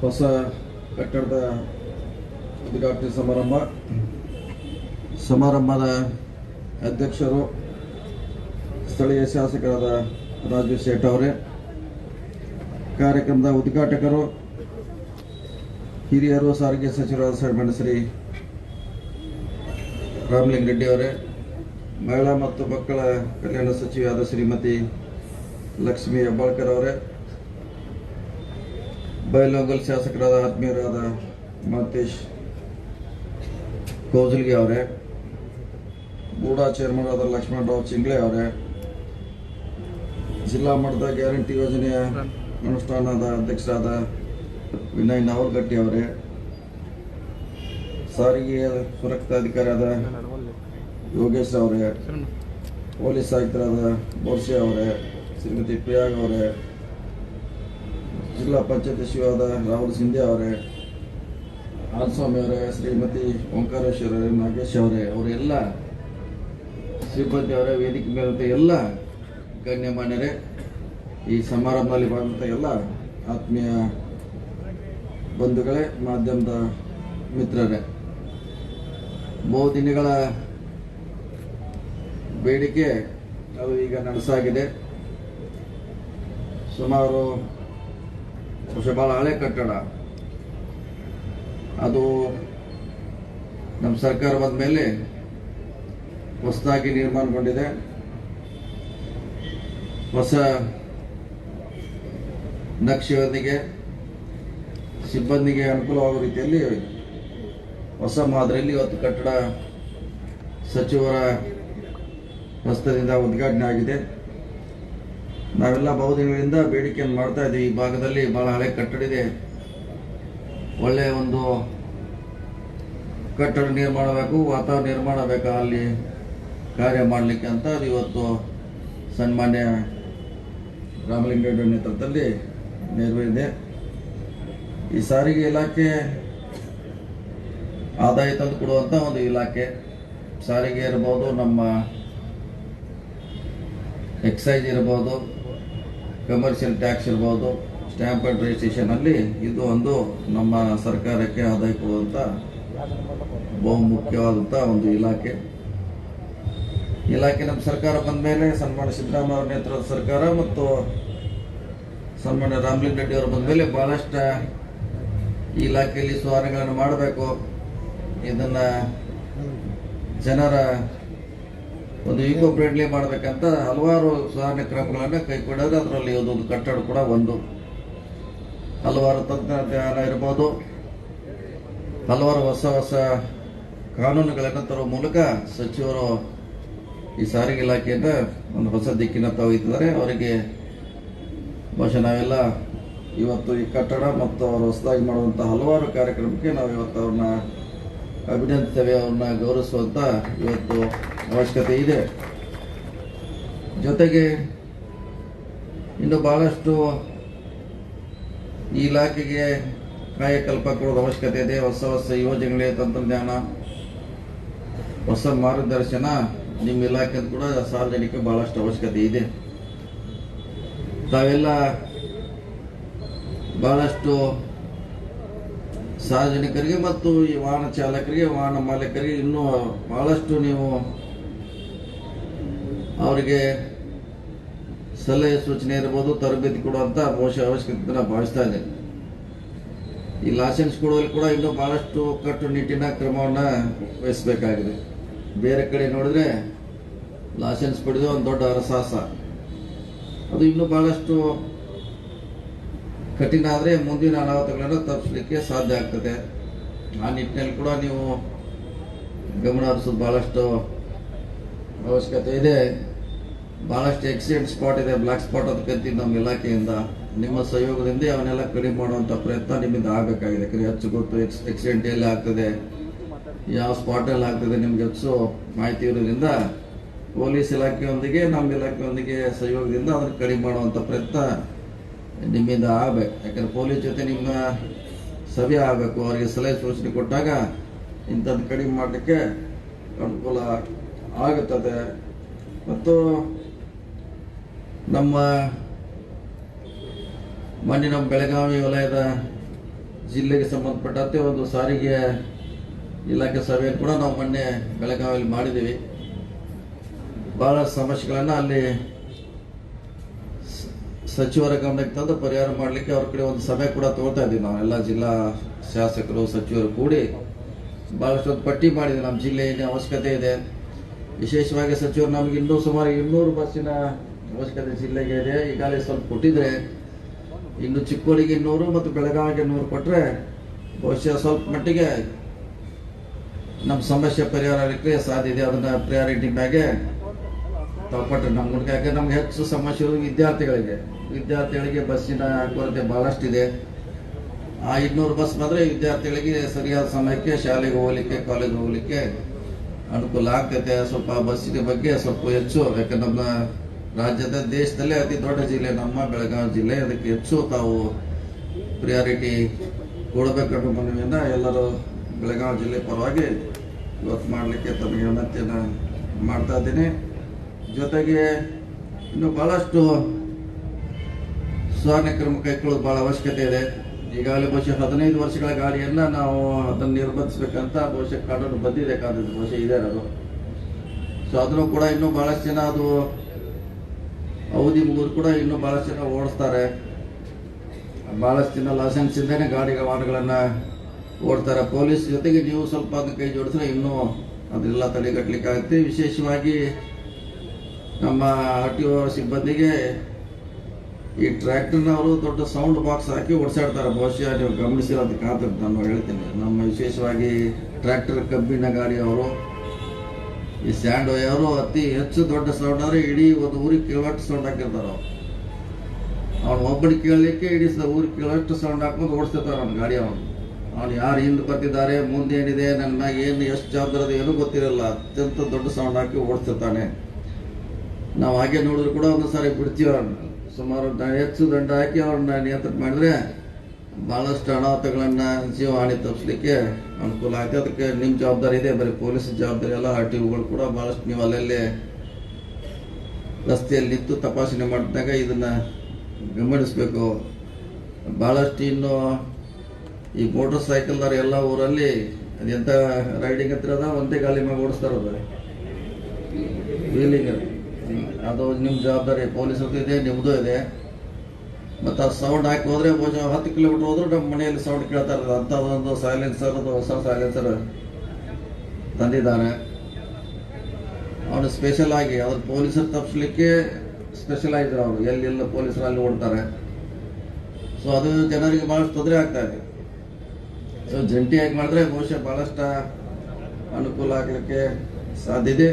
ಹೊಸ ಕಟ್ಟಡದ ಉದ್ಘಾಟನೆ ಸಮಾರಂಭದ ಅಧ್ಯಕ್ಷರು ಸ್ಥಳೀಯ ಶಾಸಕರಾದ ರಾಜು ಶೇಟ್ ಅವರೇ, ಕಾರ್ಯಕ್ರಮದ ಉದ್ಘಾಟಕರು ಹಿರಿಯರು ಸಾರಿಗೆ ಸಚಿವರಾದ ಸನ್ಮಾನ್ಯ ಶ್ರೀ ರಾಮಲಿಂಗ ರೆಡ್ಡಿ ಅವರೇ, ಮಹಿಳಾ ಮತ್ತು ಮಕ್ಕಳ ಕಲ್ಯಾಣ ಸಚಿವೆಯಾದ ಶ್ರೀಮತಿ ಲಕ್ಷ್ಮೀ ಹೆಬ್ಬಾಳ್ಕರ್ ಅವರೇ, ಬೈಲಹೊಂಗಲ ಶಾಸಕರಾದ ಆತ್ಮೀಯರಾದ ಮಹಂತೇಶ್ ಕೌಜಲ್ಗಿ ಅವರೇ, ಬೂಡಾ ಚೇರ್ಮನ್ ಆದ ಲಕ್ಷ್ಮಣರಾವ್ ಚಿಂಗ್ಳೆ ಅವರೇ, ಜಿಲ್ಲಾ ಮಟ್ಟದ ಗ್ಯಾರಂಟಿ ಯೋಜನೆಯ ಅನುಷ್ಠಾನದ ಅಧ್ಯಕ್ಷರಾದ ವಿನಯ್ ನಾವಲ್ಗಟ್ಟಿ ಅವರೇ, ಸಾರಿಗೆ ಸುರಕ್ಷತಾಧಿಕಾರಿಯಾದ ಯೋಗೇಶ್ ಅವರೇ, ಪೊಲೀಸ್ ಆಯುಕ್ತರಾದ ಬೋರ್ಸೆ ಅವರೇ, ಶ್ರೀಮತಿ ಪ್ರಿಯಾಗ್ ಅವರೇ, ಜಿಲ್ಲಾ ಪಂಚಾಯತ್ ಸಚಿವರಾದ ರಾಹುಲ್ ಸಿಂಧೆ ಅವರೇ, ಆಲ್ಸ್ವಾಮಿ ಅವರೇ, ಶ್ರೀಮತಿ ಓಂಕಾರೇಶ್ವರ ನಾಗೇಶ್ ಅವರೇ, ಅವರೆಲ್ಲ ಸಿಬ್ಬಂದಿ ಅವರೇ, ವೇದಿಕೆ ಮೇಲಂತ ಎಲ್ಲ ಗಣ್ಯಮಾನ್ಯರೇ, ಈ ಸಮಾರಂಭದಲ್ಲಿ ಭಾಗವಂತ ಎಲ್ಲ ಆತ್ಮೀಯ ಬಂಧುಗಳೇ, ಮಾಧ್ಯಮದ ಮಿತ್ರರೇ, ಬಹುದಿನಗಳ ಬೇಡಿಕೆ ಅದು ಈಗ ನನಸಾಗಿದೆ. ಸುಮಾರು ಭಾಳ ಹಳೆ ಕಟ್ಟಡ ಅದು ನಮ್ಮ ಸರ್ಕಾರ ಬಂದ ಮೇಲೆ ಹೊಸದಾಗಿ ನಿರ್ಮಾಣಗೊಂಡಿದೆ. ಹೊಸ ನಕ್ಷೆಯೊಂದಿಗೆ ಸಿಬ್ಬಂದಿಗೆ ಅನುಕೂಲವಾಗುವ ರೀತಿಯಲ್ಲಿ ಹೊಸ ಮಾದರಿಯಲ್ಲಿ ಇವತ್ತು ಕಟ್ಟಡ ಸಚಿವರ ಹಸ್ತದಿಂದ ಉದ್ಘಾಟನೆ ಆಗಿದೆ. ನಾವೆಲ್ಲ ಬಹುದಿನಗಳಿಂದ ಬೇಡಿಕೆಯನ್ನು ಮಾಡ್ತಾ ಇದ್ದೀವಿ. ಈ ಭಾಗದಲ್ಲಿ ಬಹಳ ಹಳೆ ಕಟ್ಟಡ ಇದೆ, ಒಳ್ಳೆಯ ಒಂದು ಕಟ್ಟಡ ನಿರ್ಮಾಣ ಬೇಕು, ವಾತಾವರಣ ನಿರ್ಮಾಣ ಬೇಕಾ ಅಲ್ಲಿ ಕಾರ್ಯ ಮಾಡಲಿಕ್ಕೆ ಅಂತ ಅದು ಇವತ್ತು ಸನ್ಮಾನ್ಯ ರಾಮಲಿಂಗ ರೆಡ್ಡಿ ನೇತೃತ್ವದಲ್ಲಿ ನೆರವೇರಿದೆ. ಈ ಸಾರಿಗೆ ಇಲಾಖೆ ಆದಾಯ ತಂದು ಕೊಡುವಂಥ ಒಂದು ಇಲಾಖೆ. ಸಾರಿಗೆ ಇರಬಹುದು, ನಮ್ಮ ಎಕ್ಸೈಸ್ ಇರಬಹುದು, ಕಮರ್ಷಿಯಲ್ ಟ್ಯಾಕ್ಸ್ ಇರಬಹುದು, ಸ್ಟ್ಯಾಂಪ್ ಅಂಡ್ ರಿಜಿಸ್ಟ್ರೇಷನ್ ಅಲ್ಲಿ ಇದು ಒಂದು ನಮ್ಮ ಸರ್ಕಾರಕ್ಕೆ ಆದಾಯ ಕೊಡುವಂಥ ಬಹುಮುಖ್ಯವಾದಂಥ ಒಂದು ಇಲಾಖೆ. ನಮ್ಮ ಸರ್ಕಾರ ಬಂದ ಮೇಲೆ ಸನ್ಮಾನ್ಯ ಸಿದ್ದರಾಮಯ್ಯ ಅವರ ನೇತೃತ್ವದ ಸರ್ಕಾರ ಮತ್ತು ಸನ್ಮಾನ್ಯ ರಾಮಲಿಂಗ ರೆಡ್ಡಿ ಅವರು ಬಂದ ಮೇಲೆ ಬಹಳಷ್ಟು ಈ ಇಲಾಖೆಯಲ್ಲಿ ಸುಧಾರಣೆಗಳನ್ನು ಮಾಡಬೇಕು, ಇದನ್ನ ಜನರ ಒಂದು ಈಕೋ ಫ್ರೆಂಡ್ಲಿ ಮಾಡಬೇಕಂತ ಹಲವಾರು ಸುಧಾರಣೆ ಕ್ರಮಗಳನ್ನು ಕೈಗೊಂಡಿದೆ. ಅದರಲ್ಲಿ ಒಂದು ಕಟ್ಟಡ ಕೂಡ ಒಂದು. ಹಲವಾರು ತಂತ್ರಜ್ಞಾನ ಇರ್ಬೋದು, ಹಲವಾರು ಹೊಸ ಕಾನೂನುಗಳನ್ನು ತರುವ ಮೂಲಕ ಸಚಿವರು ಈ ಸಾರಿಗೆ ಇಲಾಖೆಯಿಂದ ಒಂದು ಹೊಸ ದಿಕ್ಕಿನ ಒಯ್ತಿದ್ದಾರೆ. ಅವರಿಗೆ ಬಹುಶಃ ನಾವೆಲ್ಲ ಇವತ್ತು ಈ ಕಟ್ಟಡ ಮತ್ತು ಅವರು ಹೊಸದಾಗಿ ಮಾಡುವಂಥ ಹಲವಾರು ಕಾರ್ಯಕ್ರಮಕ್ಕೆ ನಾವು ಇವತ್ತು ಅವ್ರನ್ನ ಅಭಿನಂದಿಸ್ತೇವೆ, ಅವ್ರನ್ನ ಗೌರವಿಸುವಂಥ ಇವತ್ತು ಅವಶ್ಯಕತೆ ಇದೆ. ಜೊತೆಗೆ ಇನ್ನು ಬಹಳಷ್ಟು ಈ ಇಲಾಖೆಗೆ ಕಾಯಕಲ್ಪ ಕೊಡೋದು ಅವಶ್ಯಕತೆ ಇದೆ. ಹೊಸ ಯೋಜನೆಗಳೇ, ತಂತ್ರಜ್ಞಾನ, ಹೊಸ ಮಾರ್ಗದರ್ಶನ ನಿಮ್ಮ ಇಲಾಖೆ ಕೂಡ ಸಾರ್ವಜನಿಕ ಬಹಳಷ್ಟು ಅವಶ್ಯಕತೆ ಇದೆ. ತಾವೆಲ್ಲ ಬಹಳಷ್ಟು ಸಾರ್ವಜನಿಕರಿಗೆ ಮತ್ತು ಈ ವಾಹನ ಚಾಲಕರಿಗೆ, ವಾಹನ ಮಾಲೀಕರಿಗೆ ಇನ್ನೂ ಬಹಳಷ್ಟು ನೀವು ಅವರಿಗೆ ಸಲಹೆ ಸೂಚನೆ ಇರಬಹುದು, ತರಬೇತಿ ಕೊಡುವಂತ ಅವಶ್ಯಕತೆ ನಾನು ಭಾವಿಸ್ತಾ ಇದ್ದೇನೆ. ಈ ಲೈಸೆನ್ಸ್ ಕೊಡುವಲ್ಲಿ ಕೂಡ ಇನ್ನೂ ಬಹಳಷ್ಟು ಕಟ್ಟುನಿಟ್ಟಿನ ಕ್ರಮವನ್ನು ವಹಿಸಬೇಕಾಗಿದೆ. ಬೇರೆ ಕಡೆ ನೋಡಿದ್ರೆ ಲೈಸೆನ್ಸ್ ಪಡೆದು ಒಂದು ದೊಡ್ಡ ಅರಸಾಹಸ, ಅದು ಇನ್ನೂ ಬಹಳಷ್ಟು ಕಠಿಣ ಆದರೆ ಮುಂದಿನ ಅನಾಹುತಗಳನ್ನು ತಪ್ಪಿಸಲಿಕ್ಕೆ ಸಾಧ್ಯ ಆಗ್ತದೆ. ಆ ನಿಟ್ಟಿನಲ್ಲಿ ಕೂಡ ನೀವು ಗಮನ ಹರಿಸೋದು ಬಹಳಷ್ಟು ಅವಶ್ಯಕತೆ ಇದೆ. ಬಹಳಷ್ಟು ಆಕ್ಸಿಡೆಂಟ್ ಸ್ಪಾಟ್ ಇದೆ, ಬ್ಲಾಕ್ ಸ್ಪಾಟ್ ಅದಕ್ಕಂತ ನಮ್ಮ ಇಲಾಖೆಯಿಂದ ನಿಮ್ಮ ಸಹಯೋಗದಿಂದ ಅವನ್ನೆಲ್ಲ ಕಡಿಮೆ ಮಾಡುವಂಥ ಪ್ರಯತ್ನ ನಿಮ್ಮಿಂದ ಆಗಬೇಕಾಗಿದೆ. ಯಾಕಂದರೆ ಹೆಚ್ಚು ಗೊತ್ತು ಆಕ್ಸಿಡೆಂಟ್ ಎಲ್ಲಿ ಆಗ್ತದೆ, ಯಾವ ಸ್ಪಾಟಲ್ಲಿ ಆಗ್ತದೆ ನಿಮ್ಗೆ ಹೆಚ್ಚು ಮಾಹಿತಿ ಇರೋದ್ರಿಂದ ಪೊಲೀಸ್ ಇಲಾಖೆಯೊಂದಿಗೆ ನಮ್ಮ ಇಲಾಖೆಯೊಂದಿಗೆ ಸಹಯೋಗದಿಂದ ಅದನ್ನು ಕಡಿಮೆ ಮಾಡುವಂಥ ಪ್ರಯತ್ನ ನಿಮ್ಮಿಂದ ಆಗಬೇಕು. ಯಾಕಂದರೆ ಪೊಲೀಸ್ ಜೊತೆ ನಿಮ್ಮ ಸಭೆ ಆಗಬೇಕು, ಅವರಿಗೆ ಸಲಹೆ ಸೂಚನೆ ಕೊಟ್ಟಾಗ ಇಂಥದ್ದು ಕಡಿಮೆ ಮಾಡಲಿಕ್ಕೆ ಅನುಕೂಲ ಆಗುತ್ತದೆ. ಮತ್ತು ನಮ್ಮ ಮೊನ್ನೆ ನಮ್ಮ ಬೆಳಗಾವಿ ವಲಯದ ಜಿಲ್ಲೆಗೆ ಸಂಬಂಧಪಟ್ಟಂತೆ ಒಂದು ಸಾರಿಗೆ ಇಲಾಖೆ ಸಭೆ ಕೂಡ ನಾವು ಮೊನ್ನೆ ಬೆಳಗಾವಿಯಲ್ಲಿ ಮಾಡಿದ್ದೀವಿ. ಬಹಳ ಸಮಸ್ಯೆಗಳನ್ನು ಅಲ್ಲಿ ಸಚಿವರ ಗಮನಕ್ಕೆ ತಂದು ಪರಿಹಾರ ಮಾಡಲಿಕ್ಕೆ ಅವ್ರ ಕಡೆ ಒಂದು ಸಭೆ ಕೂಡ ತಗೊಳ್ತಾ ಇದ್ದೀವಿ. ನಾವು ಎಲ್ಲ ಜಿಲ್ಲಾ ಶಾಸಕರು ಸಚಿವರು ಕೂಡಿ ಭಾಳಷ್ಟು ಒಂದು ಪಟ್ಟಿ ಮಾಡಿದ್ವಿ. ನಮ್ಮ ಜಿಲ್ಲೆ ಏನೇ ಅವಶ್ಯಕತೆ ಇದೆ, ವಿಶೇಷವಾಗಿ ಸಚಿವರು ನಮ್ಗೆ ಇನ್ನೂ ಸುಮಾರು 200 ಬಸ್ಸಿನ ಅವಶ್ಯಕತೆ ಜಿಲ್ಲೆಗೆ ಇದೆ. ಈಗಾಗಲೇ ಸ್ವಲ್ಪ ಕೊಟ್ಟಿದ್ರೆ ಇನ್ನು ಚಿಕ್ಕೋಡಿಗೆ 100 ಮತ್ತು ಬೆಳಗಾವಿಗೆ 100 ಕೊಟ್ಟರೆ ಬಹುಶಃ ಸ್ವಲ್ಪ ಮಟ್ಟಿಗೆ ನಮ್ಮ ಸಮಸ್ಯೆ ಪರಿಹಾರ ಆಗಲಿಕ್ಕೆ ಸಾಧ್ಯ ಇದೆ. ಅದನ್ನು ಪ್ರಿಯಾರಿಟಿ ಮ್ಯಾಗೆ ತಗೊಟ್ರೆ ಯಾಕೆ ನಮ್ಗೆ ಹೆಚ್ಚು ಸಮಸ್ಯೆ ವಿದ್ಯಾರ್ಥಿಗಳಿಗೆ ಬಸ್ಸಿನ ಕೊರತೆ ಭಾಳಷ್ಟಿದೆ. ಆ 200 ಬಸ್ ಬಂದರೆ ವಿದ್ಯಾರ್ಥಿಗಳಿಗೆ ಸರಿಯಾದ ಸಮಯಕ್ಕೆ ಶಾಲೆಗೆ ಹೋಗ್ಲಿಕ್ಕೆ ಕಾಲೇಜಿಗೆ ಹೋಗ್ಲಿಕ್ಕೆ ಅನುಕೂಲ ಆಗ್ತೈತೆ. ಸ್ವಲ್ಪ ಬಸ್ಸಿನ ಬಗ್ಗೆ ಸ್ವಲ್ಪ ಹೆಚ್ಚು, ಯಾಕೆ ನಮ್ಮ ರಾಜ್ಯದ ದೇಶದಲ್ಲೇ ಅತಿ ದೊಡ್ಡ ಜಿಲ್ಲೆ ನಮ್ಮ ಬೆಳಗಾವಿ ಜಿಲ್ಲೆ, ಅದಕ್ಕೆ ಹೆಚ್ಚು ತಾವು ಪ್ರಿಯಾರಿಟಿ ಕೊಡಬೇಕನ್ನೋ ಮನವಿಯನ್ನು ಎಲ್ಲರೂ ಬೆಳಗಾವಿ ಜಿಲ್ಲೆ ಪರವಾಗಿ ಇವತ್ತು ಮಾಡಲಿಕ್ಕೆ ತಮಗೆ ವಿನಂತಿಯನ್ನು ಮಾಡ್ತಾ ಇದ್ದೀನಿ. ಜೊತೆಗೆ ಇನ್ನು ಭಾಳಷ್ಟು ಸುಧಾರಣೆ ಕ್ರಮ ಕೈಗೊಳ್ಳೋದು ಭಾಳ ಅವಶ್ಯಕತೆ ಇದೆ. ಈಗಾಗಲೇ ಬಹುಶಃ 15 ವರ್ಷಗಳ ಗಾಡಿಯನ್ನು ನಾವು ಅದನ್ನು ನಿರ್ಬಂಧಿಸಬೇಕಂತ ಬಹುಶಃ ಕಾನೂನು ಬಂದಿದೆ, ಬಹುಶಃ ಇದೆ ಅದು. ಸೊ ಅದನ್ನು ಕೂಡ ಇನ್ನೂ ಭಾಳಷ್ಟು ಜನ ಅದು ಅವಧಿ ಮುಗಿದ್ರು ಕೂಡ ಇನ್ನೂ ಭಾಳಷ್ಟು ಜನ ಓಡಿಸ್ತಾರೆ. ಭಾಳಷ್ಟು ಜನ ಲೈಸೆನ್ಸ್ ಇಲ್ಲದೇ ವಾಹನಗಳನ್ನು ಓಡ್ತಾರೆ. ಪೊಲೀಸ್ ಜೊತೆಗೆ ನೀವು ಸ್ವಲ್ಪ ಅದನ್ನ ಕೈ ಜೋಡಿಸಿದ್ರೆ ಇನ್ನೂ ಅದೆಲ್ಲ ತಡೆಗಟ್ಟಲಿಕ್ಕೆ ಆಗುತ್ತೆ. ವಿಶೇಷವಾಗಿ ನಮ್ಮ RTO ಸಿಬ್ಬಂದಿಗೆ ಈ ಟ್ರ್ಯಾಕ್ಟರ್ನವರು ದೊಡ್ಡ ಸೌಂಡ್ ಬಾಕ್ಸ್ ಹಾಕಿ ಓಡಿಸಾಡ್ತಾರೆ. ಬಹುಶಃ ನೀವು ಗಮನಿಸಿರೋದು ಕಾಣ್ತದೆ, ನಾನು ಹೇಳ್ತೀನಿ. ನಮ್ಮ ವಿಶೇಷವಾಗಿ ಟ್ರ್ಯಾಕ್ಟರ್ ಕಬ್ಬಿನ ಗಾಡಿಯವರು, ಈ ಸ್ಯಾಂಡ್ ಅವರು ಅತಿ ಹೆಚ್ಚು ದೊಡ್ಡ ಸೌಂಡ್ ಆದರೆ ಇಡೀ ಒಂದು ಊರಿಗೆ ಕೇಳುವಷ್ಟು ಸೌಂಡ್ ಹಾಕಿರ್ತಾರೆ. ಅವ್ನು ಒಬ್ಬನಿಗೆ ಕೇಳಲಿಕ್ಕೆ ಇಡೀ ಊರಿಗೆ ಕೇಳುವಷ್ಟು ಸೌಂಡ್ ಹಾಕೊಂಡು ಓಡಿಸ್ತಿರ್ತಾರೆ ನಮ್ಮ ಗಾಡಿ. ಅವ್ನು ಯಾರು ಹಿಂದೆ ಬರ್ತಿದ್ದಾರೆ, ಮುಂದೆ ಏನಿದೆ, ನನ್ನ ಮ್ಯಾಗ ಏನು ಎಷ್ಟು ಜವಾಬ್ದಾರಿ ಏನೂ ಗೊತ್ತಿರಲ್ಲ, ಅತ್ಯಂತ ದೊಡ್ಡ ಸೌಂಡ್ ಹಾಕಿ ಓಡಿಸ್ತಿರ್ತಾನೆ. ನಾವು ಹಾಗೆ ನೋಡಿದ್ರು ಕೂಡ ಒಂದು ಸಾರಿ ಬಿಡ್ತೀವಿ. ಅವ್ರನ್ನ ಸುಮಾರು ಹೆಚ್ಚು ದಂಡ ಹಾಕಿ ಅವ್ರನ್ನ ನಿಯಂತ್ರಣ ಮಾಡಿದ್ರೆ ಭಾಳಷ್ಟು ಅನಾಹುತಗಳನ್ನು ಜೀವಹಾನಿ ತಪ್ಪಿಸ್ಲಿಕ್ಕೆ ಅನುಕೂಲ ಆಗುತ್ತೆ. ಅದಕ್ಕೆ ನಿಮ್ಮ ಜವಾಬ್ದಾರಿ ಇದೆ, ಬರೀ ಪೊಲೀಸ್ ಜವಾಬ್ದಾರಿ ಎಲ್ಲ. RTOಗಳು ಕೂಡ ಭಾಳಷ್ಟು ನೀವು ಅಲ್ಲಲ್ಲೇ ರಸ್ತೆಯಲ್ಲಿ ನಿಂತು ತಪಾಸಣೆ ಮಾಡಿದಾಗ ಇದನ್ನು ಗಮನಿಸಬೇಕು. ಭಾಳಷ್ಟು ಇನ್ನು ಈ ಮೋಟರ್ ಸೈಕಲ್ದಾರ ಎಲ್ಲ ಊರಲ್ಲಿ ಅದೆಂಥ ರೈಡಿಂಗ್ ಹತ್ತಿರದ ಒಂದೇ ಗಾಲಿ ಮೇಲೆ ಓಡಿಸ್ತಾರದು ವೀಲಿಂಗ್. ಅದು ನಿಮ್ಮ ಜವಾಬ್ದಾರಿ, ಪೊಲೀಸರದ್ದು ಇದೆ, ನಿಮ್ಮದು ಇದೆ. ಮತ್ತು ಆ ಸೌಂಡ್ ಹಾಕಿ ಹೋದರೆ ಬಹುಶಃ 10 ಕಿಲೋಮೀಟರ್ ಹೋದ್ರೂ ನಮ್ಮ ಮನೆಯಲ್ಲಿ ಸೌಂಡ್ ಕೇಳ್ತಾ ಇರೋದು. ಅಂಥದ್ದೊಂದು ಸೈಲೆನ್ಸರ್, ಹೊಸ ಸೈಲೆನ್ಸರ್ ತಂದಿದ್ದಾನೆ. ಅವನು ಸ್ಪೆಷಲ್ ಆಗಿ ಅವ್ರು ಪೊಲೀಸರು ತಪ್ಪಿಸ್ಲಿಕ್ಕೆ ಸ್ಪೆಷಲೈಸ್ ಅವರು ಎಲ್ಲೆಲ್ಲ ಪೊಲೀಸರು ಅಲ್ಲಿ ಓಡ್ತಾರೆ. ಸೊ ಅದು ಜನರಿಗೆ ಭಾಳಷ್ಟು ತೊಂದರೆ ಆಗ್ತಾ ಇದೆ. ಸೊ ಜಂಟಿಯಾಗಿ ಮಾಡಿದ್ರೆ ಬಹುಶಃ ಭಾಳಷ್ಟು ಅನುಕೂಲ ಆಗಲಿಕ್ಕೆ ಸಾಧ್ಯ ಇದೆ.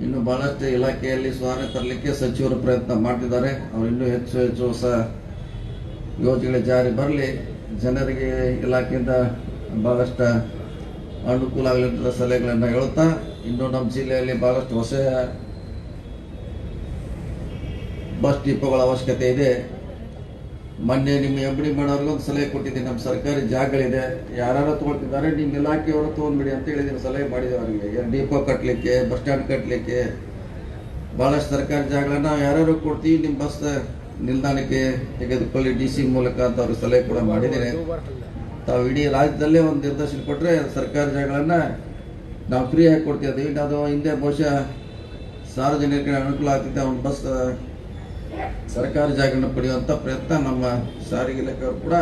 ಇನ್ನು ಭಾಳಷ್ಟು ಇಲಾಖೆಯಲ್ಲಿ ಸುಧಾರಣೆ ತರಲಿಕ್ಕೆ ಸಚಿವರು ಪ್ರಯತ್ನ ಮಾಡ್ತಿದ್ದಾರೆ. ಅವರು ಇನ್ನೂ ಹೆಚ್ಚು ಹೊಸ ಯೋಜನೆಗಳ ಜಾರಿ ಬರಲಿ, ಜನರಿಗೆ ಇಲಾಖೆಯಿಂದ ಭಾಳಷ್ಟು ಅನುಕೂಲ ಆಗಲಿಂತ ಸಲಹೆಗಳನ್ನು ಹೇಳುತ್ತಾ, ಇನ್ನು ನಮ್ಮ ಜಿಲ್ಲೆಯಲ್ಲಿ ಭಾಳಷ್ಟು ಹೊಸ ಬಸ್ ಡಿಪೋಗಳ ಅವಶ್ಯಕತೆ ಇದೆ. ಮೊನ್ನೆ ನಿಮ್ಮ MD ಮಾಡೋರ್ಗೊಂದು ಸಲಹೆ ಕೊಟ್ಟಿದ್ದೀನಿ. ನಮ್ಮ ಸರ್ಕಾರಿ ಜಾಗಗಳಿದೆ, ಯಾರು ತೊಗೊಳ್ತಿದ್ದಾರೆ ನಿಮ್ಮ ಇಲಾಖೆಯವರು ತೊಗೊಂಡ್ಬಿಡಿ ಅಂತ ಹೇಳಿದ್ದೀನಿ, ಸಲಹೆ ಮಾಡಿದ್ದೇವೆ ಅವರಿಗೆ. ಡಿಪೋ ಕಟ್ಟಲಿಕ್ಕೆ, ಬಸ್ ಸ್ಟ್ಯಾಂಡ್ ಕಟ್ಟಲಿಕ್ಕೆ ಭಾಳಷ್ಟು ಸರ್ಕಾರಿ ಜಾಗಗಳನ್ನ ನಾವು ಯಾರ್ಯಾರು ಕೊಡ್ತೀವಿ, ನಿಮ್ಮ ಬಸ್ ನಿಲ್ದಾಣಕ್ಕೆ ತೆಗೆದುಕೊಳ್ಳಿ DC ಮೂಲಕ ಅಂತ ಅವ್ರಿಗೆ ಸಲಹೆ ಕೂಡ ಮಾಡಿದ್ದೀನಿ. ತಾವು ಇಡೀ ರಾಜ್ಯದಲ್ಲೇ ಒಂದು ನಿರ್ದೇಶನ ಕೊಟ್ಟರೆ ಸರ್ಕಾರಿ ಜಾಗಗಳನ್ನು ನಾವು ಫ್ರೀಯಾಗಿ ಕೊಡ್ತಿದ್ದೀವಿ. ಅದು ಹಿಂದೆ ಬಹುಶಃ ಸಾರ್ವಜನಿಕರಿಗೆ ಅನುಕೂಲ ಆಗ್ತಿದೆ. ಅವ್ನ ಬಸ್ ಸರ್ಕಾರಿ ಜಾಗವನ್ನು ಪಡೆಯುವಂಥ ಪ್ರಯತ್ನ ನಮ್ಮ ಸಾರಿಗೆ ಇಲಾಖೆಯವರು ಕೂಡ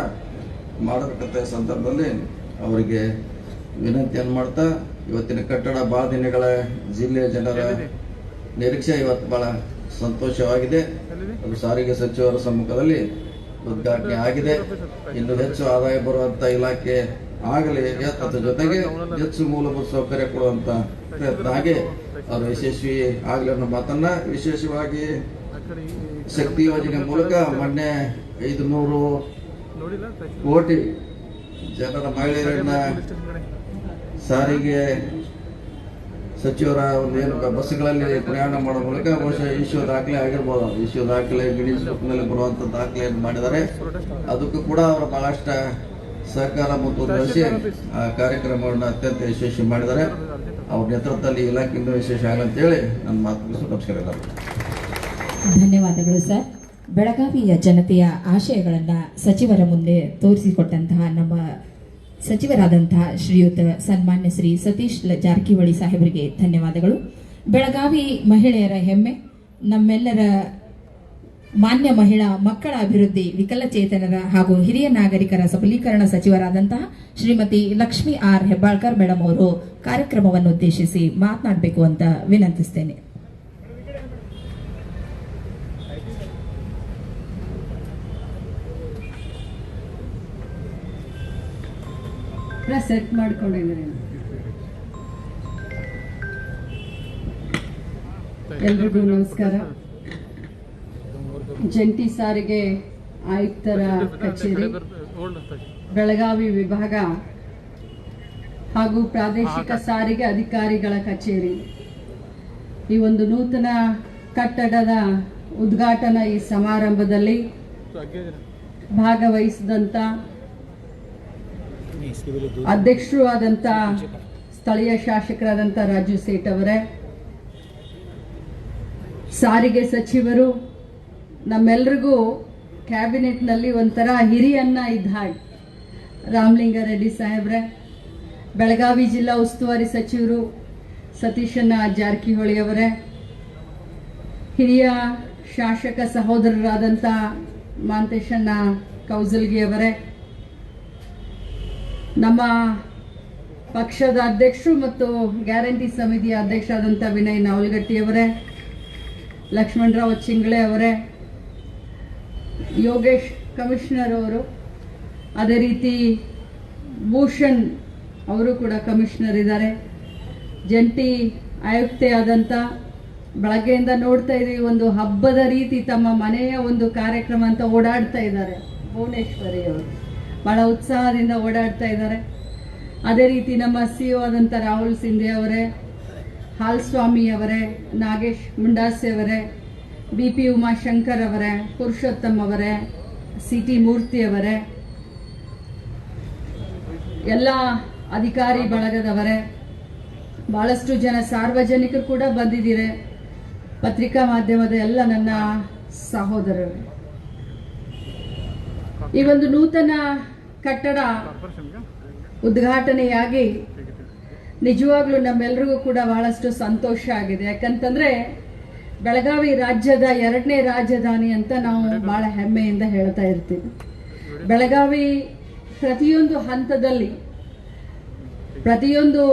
ಮಾಡಬೇಕಂತ ಸಂದರ್ಭದಲ್ಲಿ ಅವರಿಗೆ ವಿನಂತಿಯನ್ನು ಮಾಡ್ತಾ, ಇವತ್ತಿನ ಕಟ್ಟಡ ಭಾಳ ದಿನಗಳ ಜಿಲ್ಲೆಯ ಜನರ ನಿರೀಕ್ಷೆ ಇವತ್ತು ಭಾಳ ಸಂತೋಷವಾಗಿದೆ. ಅದು ಸಾರಿಗೆ ಸಚಿವರ ಸಮ್ಮುಖದಲ್ಲಿ ಉದ್ಘಾಟನೆ ಆಗಿದೆ. ಇನ್ನು ಹೆಚ್ಚು ಆದಾಯ ಬರುವಂಥ ಇಲಾಖೆ ಆಗಲಿ, ಅದ್ರ ಜೊತೆಗೆ ಹೆಚ್ಚು ಮೂಲಭೂತ ಸೌಕರ್ಯ ಕೊಡುವಂಥ ಪ್ರಯತ್ನ ಆಗಿ ಅವರು ಯಶಸ್ವಿ ಆಗಲಿ ಅನ್ನೋ ಮಾತನ್ನ ವಿಶೇಷವಾಗಿ ಶಕ್ತಿ ಯೋಜನೆ ಮೂಲಕ ಮೊನ್ನೆ 500 ಕೋಟಿ ಜನರ ಮಹಿಳೆಯರನ್ನ ಸಾರಿಗೆ ಸಚಿವರ ಒಂದು ಏನು ಬಸ್ಗಳಲ್ಲಿ ಪ್ರಯಾಣ ಮಾಡೋ ಮೂಲಕ ಬಹುಶಃ ವಿಶ್ವ ದಾಖಲೆ ಆಗಿರ್ಬೋದು. ವಿಶ್ವ ದಾಖಲೆ ಗಿನ್ನಿಸ್ ಬುಕ್ನಲ್ಲಿ ಬರುವಂಥ ದಾಖಲೆಯನ್ನು ಮಾಡಿದ್ದಾರೆ. ಅದಕ್ಕೂ ಕೂಡ ಅವರು ಬಹಳಷ್ಟು ಸಹಕಾರ ಮುಂದುವರಿಸಿ ಆ ಕಾರ್ಯಕ್ರಮವನ್ನು ಅತ್ಯಂತ ಯಶಸ್ವಿ ಮಾಡಿದ್ದಾರೆ. ಅವ್ರ ನೇತೃತ್ವದಲ್ಲಿ ಇಲಾಖೆಯಿಂದ ವಿಶೇಷ ಆಗಲಿ ಅಂತೇಳಿ ನನ್ನ ಮಾತು. ನಮಸ್ಕಾರ. ಧನ್ಯವಾದಗಳು ಸರ್. ಬೆಳಗಾವಿಯ ಜನತೆಯ ಆಶಯಗಳನ್ನು ಸಚಿವರ ಮುಂದೆ ತೋರಿಸಿಕೊಟ್ಟಂತಹ ನಮ್ಮ ಸಚಿವರಾದಂತಹ ಶ್ರೀಯುತ ಸನ್ಮಾನ್ಯ ಶ್ರೀ ಸತೀಶ್ ಜಾರಕಿಹೊಳಿ ಸಾಹೇಬರಿಗೆ ಧನ್ಯವಾದಗಳು. ಬೆಳಗಾವಿ ಮಹಿಳೆಯರ ಹೆಮ್ಮೆ, ನಮ್ಮೆಲ್ಲರ ಮಾನ್ಯ ಮಹಿಳಾ ಮಕ್ಕಳ ಅಭಿವೃದ್ಧಿ, ವಿಕಲಚೇತನರ ಹಾಗೂ ಹಿರಿಯ ನಾಗರಿಕರ ಸಬಲೀಕರಣ ಸಚಿವರಾದಂತಹ ಶ್ರೀಮತಿ ಲಕ್ಷ್ಮೀ ಆರ್ ಹೆಬ್ಬಾಳ್ಕರ್ ಮೇಡಮ್ ಅವರು ಕಾರ್ಯಕ್ರಮವನ್ನು ಉದ್ದೇಶಿಸಿ ಮಾತನಾಡಬೇಕು ಅಂತ ವಿನಂತಿಸ್ತೇನೆ. ಸೆಟ್ ಮಾಡ್ಕೊಂಡಿದ್ದೀನಿ. ಎಲ್ರಿಗೂ ನಮಸ್ಕಾರ. ಜಂಟಿ ಸಾರಿಗೆ ಆಯುಕ್ತರ ಕಚೇರಿ, ಬೆಳಗಾವಿ ವಿಭಾಗ ಹಾಗೂ ಪ್ರಾದೇಶಿಕ ಸಾರಿಗೆ ಅಧಿಕಾರಿಗಳ ಕಚೇರಿ, ಈ ಒಂದು ನೂತನ ಕಟ್ಟಡದ ಉದ್ಘಾಟನಾ ಈ ಸಮಾರಂಭದಲ್ಲಿ ಭಾಗವಹಿಸಿದಂತ ಅಧ್ಯಕ್ಷರು ಆದಂತ ಸ್ಥಳೀಯ ಶಾಸಕರಾದಂತ ರಾಜು ಸೇಠ್ ಅವರೇ, ಸಾರಿಗೆ ಸಚಿವರು, ನಮ್ಮೆಲ್ರಿಗೂ ಕ್ಯಾಬಿನೆಟ್ನಲ್ಲಿ ಒಂಥರ ಹಿರಿಯನ್ನ ಇದ್ದ ಹಾಗೆ ರಾಮಲಿಂಗಾರೆಡ್ಡಿ ಸಾಹೇಬ್ರೆ, ಬೆಳಗಾವಿ ಜಿಲ್ಲಾ ಉಸ್ತುವಾರಿ ಸಚಿವರು ಸತೀಶಣ್ಣ ಜಾರಕಿಹೊಳಿ ಅವರೇ, ಹಿರಿಯ ಶಾಸಕ ಸಹೋದರರಾದಂಥ ಮಾಂತೇಶಣ್ಣ ಕೌಜಲ್ಗಿ ಅವರೇ, ನಮ್ಮ ಪಕ್ಷದ ಅಧ್ಯಕ್ಷರು ಮತ್ತು ಗ್ಯಾರಂಟಿ ಸಮಿತಿಯ ಅಧ್ಯಕ್ಷರಾದಂಥ ವಿನಯ್ ನಾವಲ್ಗಟ್ಟಿ ಅವರೇ, ಲಕ್ಷ್ಮಣರಾವ್ ಚಿಂಗ್ಳೆ ಅವರೇ, ಯೋಗೇಶ್ ಕಮಿಷನರ್ ಅವರು, ಅದೇ ರೀತಿ ಭೂಷಣ್ ಅವರು ಕೂಡ ಕಮಿಷನರ್ ಇದ್ದಾರೆ, ಜಂಟಿ ಆಯುಕ್ತೆ ಆದಂಥ, ಬೆಳಗ್ಗೆಯಿಂದ ನೋಡ್ತಾ ಇದ್ದೀವಿ ಒಂದು ಹಬ್ಬದ ರೀತಿ ತಮ್ಮ ಮನೆಯ ಒಂದು ಕಾರ್ಯಕ್ರಮ ಅಂತ ಓಡಾಡ್ತಾ ಇದ್ದಾರೆ ಭುವನೇಶ್ವರಿ ಅವರು, ಬಹಳ ಉತ್ಸಾಹದಿಂದ ಓಡಾಡ್ತಾ ಇದ್ದಾರೆ. ಅದೇ ರೀತಿ ನಮ್ಮ ಸಿಇಒ ಆದಂಥ ರಾಹುಲ್ ಸಿಂಧೆ ಅವರೇ, ಹಾಲ್ಸ್ವಾಮಿ ಅವರೇ, ನಾಗೇಶ್ ಮುಂಡಾಸೆ ಅವರೇ, BP ಉಮಾಶಂಕರ್ ಅವರೇ, ಪುರುಷೋತ್ತಮ್ ಅವರೇ, CT ಮೂರ್ತಿ ಅವರೇ, ಎಲ್ಲ ಅಧಿಕಾರಿ ಬಳಗದವರೇ, ಬಹಳಷ್ಟು ಜನ ಸಾರ್ವಜನಿಕರು ಕೂಡ ಬಂದಿದ್ದೀರಿ, ಪತ್ರಿಕಾ ಮಾಧ್ಯಮದ ಎಲ್ಲ ನನ್ನ ಸಹೋದರರು. ಈ ಒಂದು ನೂತನ ಕಟ್ಟಡ ಉದ್ಘಾಟನೆಯಾಗಿ ನಿಜವಾಗ್ಲೂ ನಮ್ಮೆಲ್ಲರಿಗೂ ಕೂಡ ಬಹಳಷ್ಟು ಸಂತೋಷ ಆಗಿದೆ. ಯಾಕಂತಂದ್ರೆ ಬೆಳಗಾವಿ ರಾಜ್ಯದ 2ನೇ ರಾಜಧಾನಿ ಅಂತ ನಾವು ಬಹಳ ಹೆಮ್ಮೆಯಿಂದ ಹೇಳ್ತಾ ಇರ್ತೀವಿ. ಬೆಳಗಾವಿ ಪ್ರತಿಯೊಂದು ಹಂತದಲ್ಲಿ, ಪ್ರತಿಯೊಂದು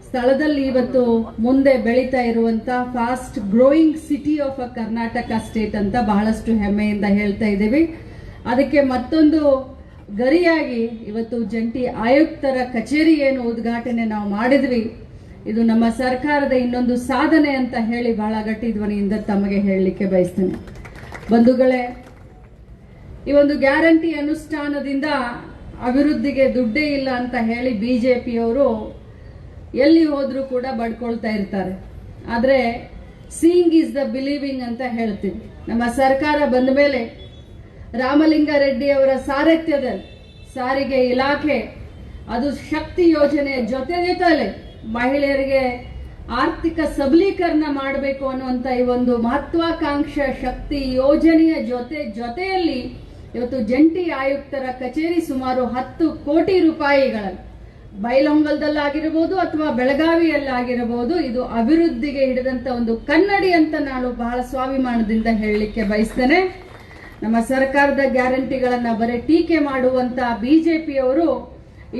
ಸ್ಥಳದಲ್ಲಿ ಇವತ್ತು ಮುಂದೆ ಬೆಳೀತಾ ಇರುವಂತ fast growing city of a Karnataka state ಅಂತ ಬಹಳಷ್ಟು ಹೆಮ್ಮೆಯಿಂದ ಹೇಳ್ತಾ ಇದ್ದೀವಿ. ಅದಕ್ಕೆ ಮತ್ತೊಂದು ಗರಿಯಾಗಿ ಇವತ್ತು ಜಂಟಿ ಆಯುಕ್ತರ ಕಚೇರಿ ಏನು ಉದ್ಘಾಟನೆ ನಾವು ಮಾಡಿದ್ವಿ, ಇದು ನಮ್ಮ ಸರ್ಕಾರದ ಇನ್ನೊಂದು ಸಾಧನೆ ಅಂತ ಹೇಳಿ ಬಹಳ ಗಟ್ಟಿ ಧ್ವನಿಯಿಂದ ತಮಗೆ ಹೇಳಲಿಕ್ಕೆ ಬಯಸ್ತೇನೆ. ಬಂಧುಗಳೇ, ಈ ಒಂದು ಗ್ಯಾರಂಟಿ ಅನುಷ್ಠಾನದಿಂದ ಅಭಿವೃದ್ಧಿಗೆ ದುಡ್ಡೇ ಇಲ್ಲ ಅಂತ ಹೇಳಿ ಬಿಜೆಪಿಯವರು ಎಲ್ಲಿ ಹೋದ್ರೂ ಕೂಡ ಬಡ್ಕೊಳ್ತಾ ಇರ್ತಾರೆ. ಆದರೆ ಸೀಯಿಂಗ್ ಈಸ್ ದ ಬಿಲೀವಿಂಗ್ ಅಂತ ಹೇಳ್ತೀವಿ. ನಮ್ಮ ಸರ್ಕಾರ ಬಂದ ಮೇಲೆ ರಾಮಲಿಂಗಾರೆಡ್ಡಿ ಅವರ ಸಾರಥ್ಯದಲ್ಲಿ ಸಾರಿಗೆ ಇಲಾಖೆ ಅದು ಶಕ್ತಿ ಯೋಜನೆಯ ಜೊತೆಲೆ ಮಹಿಳೆಯರಿಗೆ ಆರ್ಥಿಕ ಸಬಲೀಕರಣ ಮಾಡಬೇಕು ಅನ್ನುವಂತ ಈ ಒಂದು ಮಹತ್ವಾಕಾಂಕ್ಷೆ ಶಕ್ತಿ ಯೋಜನೆಯ ಜೊತೆಯಲ್ಲಿ ಇವತ್ತು ಜಂಟಿ ಆಯುಕ್ತರ ಕಚೇರಿ ಸುಮಾರು 10 ಕೋಟಿ ರೂಪಾಯಿಗಳಲ್ಲಿ ಬೈಲಹೊಂಗಲದಲ್ಲಾಗಿರಬಹುದು ಅಥವಾ ಬೆಳಗಾವಿಯಲ್ಲಾಗಿರಬಹುದು, ಇದು ಅಭಿವೃದ್ಧಿಗೆ ಹಿಡಿದಂತ ಒಂದು ಕನ್ನಡಿ ಅಂತ ನಾನು ಬಹಳ ಸ್ವಾಭಿಮಾನದಿಂದ ಹೇಳಲಿಕ್ಕೆ ಬಯಸ್ತೇನೆ. ನಮ್ಮ ಸರ್ಕಾರದ ಗ್ಯಾರಂಟಿಗಳನ್ನ ಬರೀ ಟೀಕೆ ಮಾಡುವಂತ ಬಿಜೆಪಿಯವರು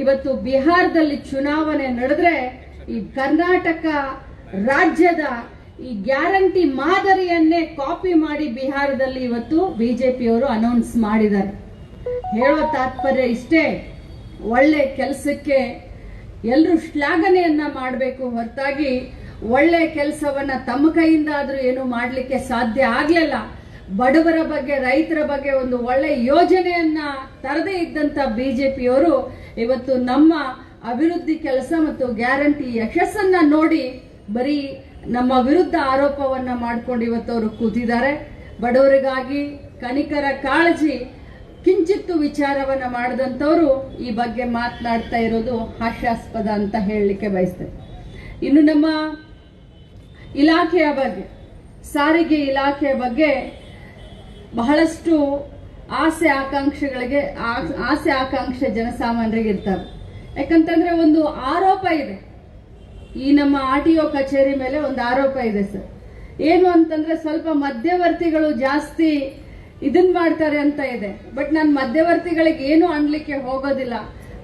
ಇವತ್ತು ಬಿಹಾರದಲ್ಲಿ ಚುನಾವಣೆ ನಡೆದ್ರೆ ಈ ಕರ್ನಾಟಕ ರಾಜ್ಯದ ಈ ಗ್ಯಾರಂಟಿ ಮಾದರಿಯನ್ನೇ ಕಾಪಿ ಮಾಡಿ ಬಿಹಾರದಲ್ಲಿ ಇವತ್ತು ಬಿಜೆಪಿಯವರು ಅನೌನ್ಸ್ ಮಾಡಿದ್ದಾರೆ. ಹೇಳೋ ತಾತ್ಪರ್ಯ ಇಷ್ಟೇ, ಒಳ್ಳೆ ಕೆಲಸಕ್ಕೆ ಎಲ್ಲರೂ ಶ್ಲಾಘನೆಯನ್ನ ಮಾಡಬೇಕು ಹೊರತಾಗಿ ಒಳ್ಳೆ ಕೆಲಸವನ್ನ ತಮ್ಮ ಕೈಯಿಂದ ಆದ್ರೂ ಏನು ಮಾಡಲಿಕ್ಕೆ ಸಾಧ್ಯ ಆಗ್ಲಿಲ್ಲ. ಬಡವರ ಬಗ್ಗೆ, ರೈತರ ಬಗ್ಗೆ ಒಂದು ಒಳ್ಳೆ ಯೋಜನೆಯನ್ನ ತರದೇ ಇದ್ದಂತ ಬಿಜೆಪಿಯವರು ಇವತ್ತು ನಮ್ಮ ಅಭಿವೃದ್ಧಿ ಕೆಲಸ ಮತ್ತು ಗ್ಯಾರಂಟಿ ಯಶಸ್ಸನ್ನ ನೋಡಿ ಬರೀ ನಮ್ಮ ವಿರುದ್ಧ ಆರೋಪವನ್ನ ಮಾಡ್ಕೊಂಡು ಇವತ್ತು ಅವರು ಕೂತಿದ್ದಾರೆ. ಬಡವರಿಗಾಗಿ ಕನಿಕರ ಕಾಳಜಿ ಕಿಂಚಿತ್ತು ವಿಚಾರವನ್ನ ಮಾಡದಂತವರು ಈ ಬಗ್ಗೆ ಮಾತನಾಡ್ತಾ ಇರೋದು ಹಾಸ್ಯಾಸ್ಪದ ಅಂತ ಹೇಳಲಿಕ್ಕೆ ಬಯಸ್ತೇನೆ. ಇನ್ನು ನಮ್ಮ ಇಲಾಖೆಯ ಬಗ್ಗೆ, ಸಾರಿಗೆ ಇಲಾಖೆಯ ಬಗ್ಗೆ ಬಹಳಷ್ಟು ಆಸೆ ಆಕಾಂಕ್ಷೆ ಜನಸಾಮಾನ್ಯರಿಗೆ ಇರ್ತಾರೆ. ಯಾಕಂತಂದ್ರೆ ಒಂದು ಆರೋಪ ಇದೆ, ಈ ನಮ್ಮ RTO ಕಚೇರಿ ಮೇಲೆ ಒಂದು ಆರೋಪ ಇದೆ ಸರ್. ಏನು ಅಂತಂದ್ರೆ ಸ್ವಲ್ಪ ಮಧ್ಯವರ್ತಿಗಳು ಜಾಸ್ತಿ ಇದನ್ ಮಾಡ್ತಾರೆ ಅಂತ ಇದೆ. ಬಟ್ ನಾನು ಮಧ್ಯವರ್ತಿಗಳಿಗೆ ಏನು ಅನ್ಲಿಕ್ಕೆ ಹೋಗೋದಿಲ್ಲ.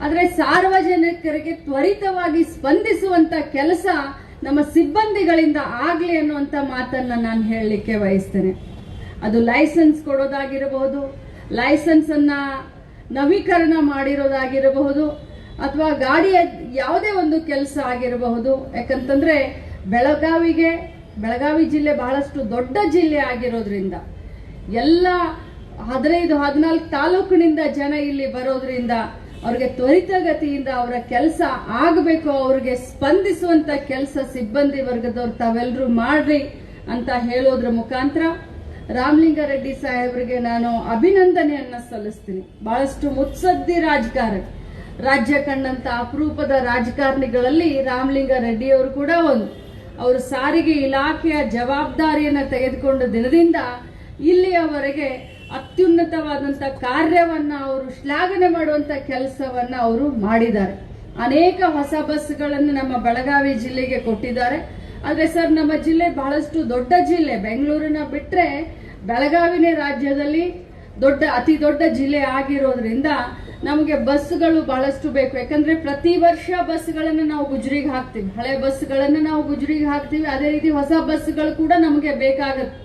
ಆದ್ರೆ ಸಾರ್ವಜನಿಕರಿಗೆ ತ್ವರಿತವಾಗಿ ಸ್ಪಂದಿಸುವಂತ ಕೆಲಸ ನಮ್ಮ ಸಿಬ್ಬಂದಿಗಳಿಂದ ಆಗ್ಲಿ ಅನ್ನುವಂತ ಮಾತನ್ನ ನಾನು ಹೇಳಲಿಕ್ಕೆ ಬಯಸ್ತೇನೆ. ಅದು ಲೈಸೆನ್ಸ್ ಕೊಡೋದಾಗಿರಬಹುದು, ಲೈಸೆನ್ಸ್ ಅನ್ನ ನವೀಕರಣ ಮಾಡಿರೋದಾಗಿರಬಹುದು, ಅಥವಾ ಗಾಡಿಯ ಯಾವುದೇ ಒಂದು ಕೆಲಸ ಆಗಿರಬಹುದು. ಯಾಕಂತಂದ್ರೆ ಬೆಳಗಾವಿ ಜಿಲ್ಲೆ ಬಹಳಷ್ಟು ದೊಡ್ಡ ಜಿಲ್ಲೆ ಆಗಿರೋದ್ರಿಂದ ಎಲ್ಲ 15-14 ತಾಲೂಕಿನಿಂದ ಜನ ಇಲ್ಲಿ ಬರೋದ್ರಿಂದ ಅವ್ರಿಗೆ ತ್ವರಿತಗತಿಯಿಂದ ಅವರ ಕೆಲಸ ಆಗಬೇಕು, ಅವ್ರಿಗೆ ಸ್ಪಂದಿಸುವಂತ ಕೆಲಸ ಸಿಬ್ಬಂದಿ ವರ್ಗದವ್ರು ತಾವೆಲ್ಲರೂ ಮಾಡ್ರಿ ಅಂತ ಹೇಳೋದ್ರ ಮುಖಾಂತರ ರಾಮಲಿಂಗಾರೆಡ್ಡಿ ಸಾಹೇಬರಿಗೆ ನಾನು ಅಭಿನಂದನೆಯನ್ನ ಸಲ್ಲಿಸ್ತೀನಿ. ಬಹಳಷ್ಟು ಮುತ್ಸದ್ದಿ ರಾಜಕಾರಣಿ, ರಾಜ್ಯ ಕಂಡಂತ ಅಪರೂಪದ ರಾಜಕಾರಣಿಗಳಲ್ಲಿ ರಾಮಲಿಂಗಾರೆಡ್ಡಿ ಅವರು ಕೂಡ ಒಂದು. ಅವರು ಸಾರಿಗೆ ಇಲಾಖೆಯ ಜವಾಬ್ದಾರಿಯನ್ನ ತೆಗೆದುಕೊಂಡ ದಿನದಿಂದ ಇಲ್ಲಿಯವರೆಗೆ ಅತ್ಯುನ್ನತವಾದಂತ ಕಾರ್ಯವನ್ನ ಅವರು ಶ್ಲಾಘನೆ ಮಾಡುವಂತ ಕೆಲಸವನ್ನ ಅವರು ಮಾಡಿದ್ದಾರೆ. ಅನೇಕ ಹೊಸ ಬಸ್ಗಳನ್ನು ನಮ್ಮ ಬೆಳಗಾವಿ ಜಿಲ್ಲೆಗೆ ಕೊಟ್ಟಿದ್ದಾರೆ. ಆದ್ರೆ ಸರ್, ನಮ್ಮ ಜಿಲ್ಲೆ ಬಹಳಷ್ಟು ದೊಡ್ಡ ಜಿಲ್ಲೆ. ಬೆಂಗಳೂರಿನ ಬಿಟ್ರೆ ಬೆಳಗಾವಿನೇ ರಾಜ್ಯದಲ್ಲಿ ಅತಿ ದೊಡ್ಡ ಜಿಲ್ಲೆ ಆಗಿರೋದ್ರಿಂದ ನಮಗೆ ಬಸ್ಗಳು ಬಹಳಷ್ಟು ಬೇಕು. ಯಾಕಂದ್ರೆ ಪ್ರತಿ ವರ್ಷ ಬಸ್ಗಳನ್ನು ನಾವು ಗುಜರಿಗೆ ಹಾಕ್ತಿವಿ, ಹಳೆ ಬಸ್ಗಳನ್ನು ನಾವು ಗುಜರಿಗೆ ಹಾಕ್ತಿವಿ. ಅದೇ ರೀತಿ ಹೊಸ ಬಸ್ಗಳು ಕೂಡ ನಮಗೆ ಬೇಕಾಗತ್ತೆ.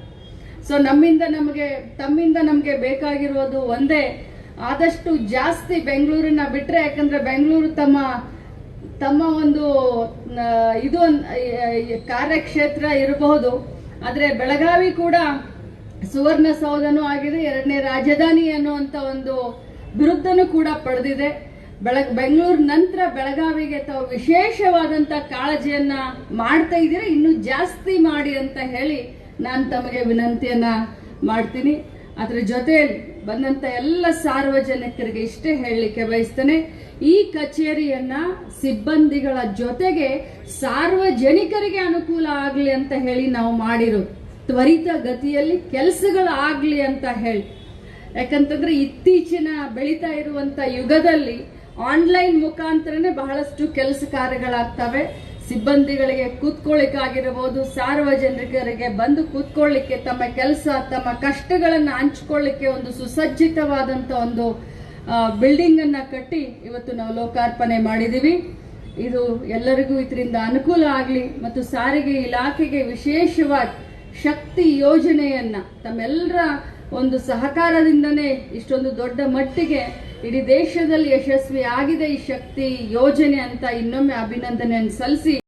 ಸೊ ತಮ್ಮಿಂದ ನಮಗೆ ಬೇಕಾಗಿರೋದು ಒಂದೇ, ಆದಷ್ಟು ಜಾಸ್ತಿ ಬೆಂಗಳೂರಿನ ಬಿಟ್ರೆ, ಯಾಕಂದ್ರೆ ಬೆಂಗಳೂರು ತಮ್ಮ ಒಂದು ಇದು ಕಾರ್ಯಕ್ಷೇತ್ರ ಇರಬಹುದು. ಆದ್ರೆ ಬೆಳಗಾವಿ ಕೂಡ ಸುವರ್ಣಸೌಧನೂ ಆಗಿದೆ, ಎರಡನೇ ರಾಜಧಾನಿ ಅನ್ನುವಂತ ಒಂದು ಬಿರುದ್ದನೂ ಕೂಡ ಪಡೆದಿದೆ. ಬೆಂಗಳೂರು ನಂತರ ಬೆಳಗಾವಿಗೆ ತಾವು ವಿಶೇಷವಾದಂತ ಕಾಳಜಿಯನ್ನ ಮಾಡ್ತಾ ಇದ್ದೀರಾ, ಇನ್ನೂ ಜಾಸ್ತಿ ಮಾಡಿ ಅಂತ ಹೇಳಿ ನಾನು ತಮಗೆ ವಿನಂತಿಯನ್ನ ಮಾಡ್ತೀನಿ. ಅದರ ಜೊತೆಯಲ್ಲಿ ಬಂದಂತ ಎಲ್ಲ ಸಾರ್ವಜನಿಕರಿಗೆ ಇಷ್ಟೇ ಹೇಳಲಿಕ್ಕೆ ಬಯಸ್ತೇನೆ, ಈ ಕಚೇರಿಯನ್ನ ಸಿಬ್ಬಂದಿಗಳ ಜೊತೆಗೆ ಸಾರ್ವಜನಿಕರಿಗೆ ಅನುಕೂಲ ಆಗಲಿ ಅಂತ ಹೇಳಿ ನಾವು ಮಾಡಿರೋದು. ತ್ವರಿತ ಗತಿಯಲ್ಲಿ ಕೆಲಸಗಳು ಆಗ್ಲಿ ಅಂತ ಹೇಳಿ. ಯಾಕಂತಂದ್ರೆ ಇತ್ತೀಚಿನ ಬೆಳೀತಾ ಇರುವಂತ ಯುಗದಲ್ಲಿ ಆನ್ಲೈನ್ ಮುಖಾಂತರನೇ ಬಹಳಷ್ಟು ಕೆಲಸ ಕಾರ್ಯಗಳಾಗ್ತವೆ. ಸಿಬ್ಬಂದಿಗಳಿಗೆ ಕೂತ್ಕೊಳ್ಳಿಕ್ಕಾಗಿರಬಹುದು, ಸಾರ್ವಜನಿಕರಿಗೆ ಬಂದು ಕೂತ್ಕೊಳ್ಳಿಕ್ಕೆ, ತಮ್ಮ ಕೆಲಸ ತಮ್ಮ ಕಷ್ಟಗಳನ್ನು ಹಂಚಿಕೊಳ್ಳಿಕ್ಕೆ ಒಂದು ಸುಸಜ್ಜಿತವಾದಂತ ಒಂದು ಬಿಲ್ಡಿಂಗ್ ಅನ್ನ ಕಟ್ಟಿ ಇವತ್ತು ನಾವು ಲೋಕಾರ್ಪಣೆ ಮಾಡಿದೀವಿ. ಇದು ಎಲ್ಲರಿಗೂ ಇದರಿಂದ ಅನುಕೂಲ ಆಗಲಿ ಮತ್ತು ಸಾರಿಗೆ ಇಲಾಖೆಗೆ ವಿಶೇಷವಾಗಿ ಶಕ್ತಿ ಯೋಜನೆಯನ್ನ ತಮ್ಮೆಲ್ಲರ ಒಂದು ಸಹಕಾರದಿಂದನೇ ಇಷ್ಟೊಂದು ದೊಡ್ಡ ಮಟ್ಟಿಗೆ ಇಡೀ ದೇಶದಲ್ಲಿ ಯಶಸ್ವಿ ಆಗಿದೆ ಈ ಶಕ್ತಿ ಯೋಜನೆ ಅಂತ ಇನ್ನೊಮ್ಮೆ ಅಭಿನಂದನೆಯನ್ನು ಸಲ್ಲಿಸಿ